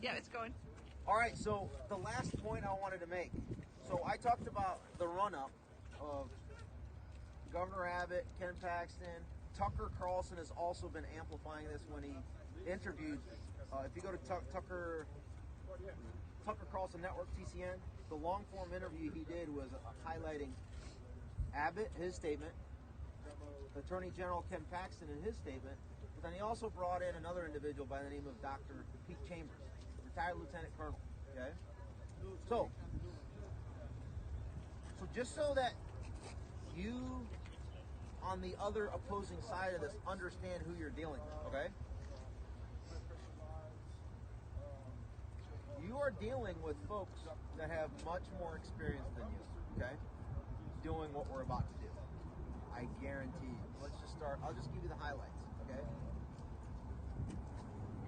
Yeah, it's going. All right, so the last point I wanted to make. So I talked about the run-up of Governor Abbott, Ken Paxton. Tucker Carlson has also been amplifying this when he interviewed. If you go to Tucker Carlson Network, TCN, the long-form interview he did was highlighting Abbott, his statement, Attorney General Ken Paxton in his statement, but then he also brought in another individual by the name of Dr. Pete Chambers, retired lieutenant colonel. Okay, so just so that you on the other opposing side of this understand who you're dealing with, okay? You are dealing with folks that have much more experience than you, okay? Doing what we're about to do. I guarantee you. Let's just start. I'll just give you the highlights, okay?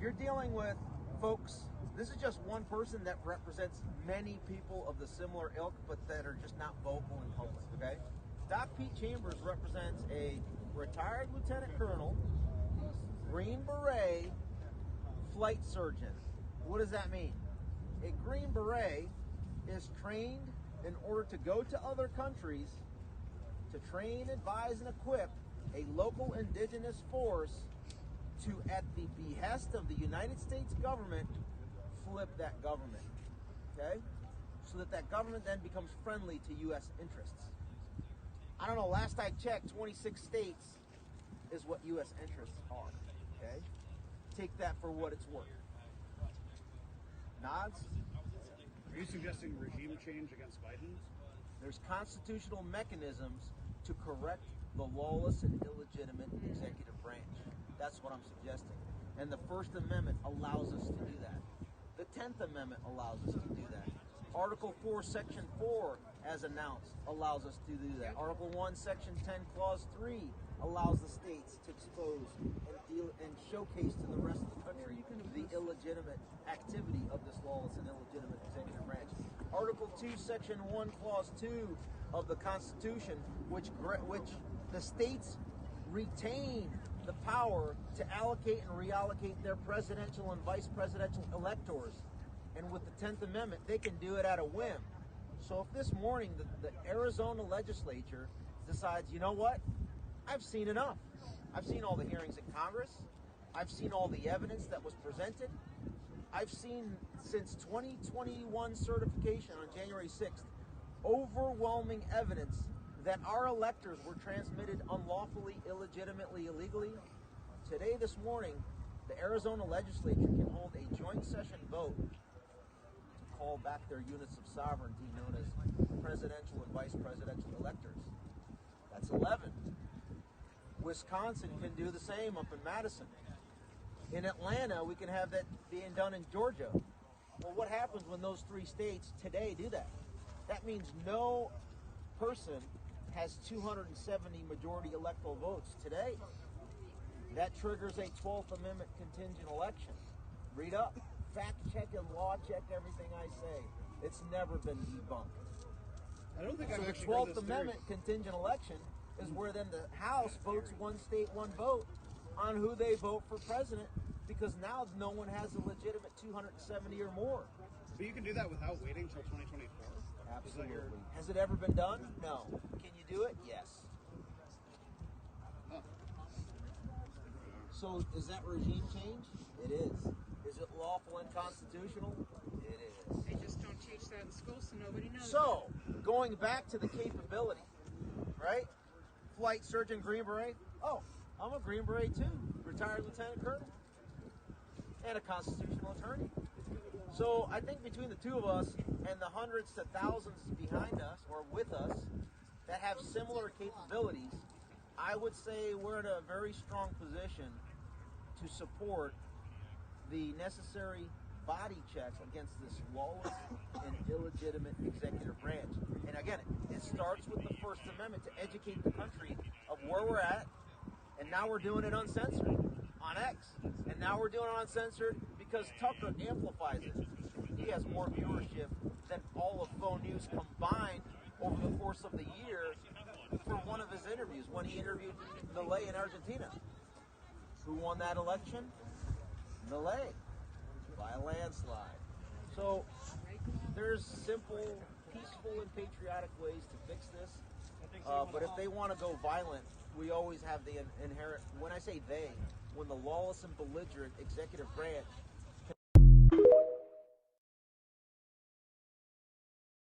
You're dealing with folks. This is just one person that represents many people of the similar ilk, but that are just not vocal in public, okay? Doc Pete Chambers represents a retired lieutenant colonel, Green Beret, flight surgeon. What does that mean? A Green Beret is trained in order to go to other countries to train, advise, and equip a local indigenous force to, at the behest of the United States government, flip that government, okay? So that government then becomes friendly to U.S. interests. I don't know, last I checked, 26 states is what U.S. interests are, okay? Take that for what it's worth. Nods? Are you suggesting regime change against Biden? There's constitutional mechanisms to correct the lawless and illegitimate executive branch. That's what I'm suggesting. And the First Amendment allows us to do that. The 10th Amendment allows us to do that. Article 4, Section 4, as announced, allows us to do that. Article 1, Section 10, Clause 3 allows the states to expose and showcase to the rest of the country the illegitimate activity of this lawless and illegitimate executive branch. Article 2, Section 1, Clause 2 of the Constitution, which the states retain the power to allocate and reallocate their presidential and vice presidential electors. And with the 10th Amendment, they can do it at a whim. So if this morning the Arizona legislature decides, you know what, I've seen enough. I've seen all the hearings in Congress. I've seen all the evidence that was presented. I've seen, since 2021 certification on January 6th, overwhelming evidence that our electors were transmitted unlawfully, illegitimately, illegally. Today, this morning, the Arizona legislature can hold a joint session vote to call back their units of sovereignty known as presidential and vice presidential electors. That's 11. Wisconsin can do the same up in Madison. In Atlanta, we can have that being done in Georgia. Well, what happens when those three states today do that? That means no person has 270 majority electoral votes today. That triggers a 12th Amendment contingent election. Read up, fact check and law check everything I say. It's never been debunked. I don't think I've So the actually heard 12th this Amendment contingent election is where then the House votes one state, one vote on who they vote for president, because now no one has a legitimate 270 or more. But you can do that without waiting until 2024? Absolutely. Has it ever been done? No. Can you do it? Yes. Huh. So is that regime change? It is. Is it lawful and constitutional? It is. They just don't teach that in school, so nobody knows. So, going back to the capability, right? Flight surgeon, Green Beret. Oh, I'm a Green Beret too. Retired lieutenant colonel. And a constitutional attorney. So I think between the two of us and the hundreds to thousands behind us or with us that have similar capabilities, I would say we're in a very strong position to support the necessary body checks against this lawless and illegitimate executive branch. And again, it starts with the First Amendment to educate the country of where we're at, and now we're doing it uncensored on X. And now we're doing it uncensored because Tucker amplifies it. He has more viewership than all of Faux News combined over the course of the year for one of his interviews when he interviewed Milei in Argentina. Who won that election? Milei. By a landslide. So there's simple, peaceful, and patriotic ways to fix this. But if they want to go violent, we always have the inherent, when I say they, when the lawless and belligerent executive branch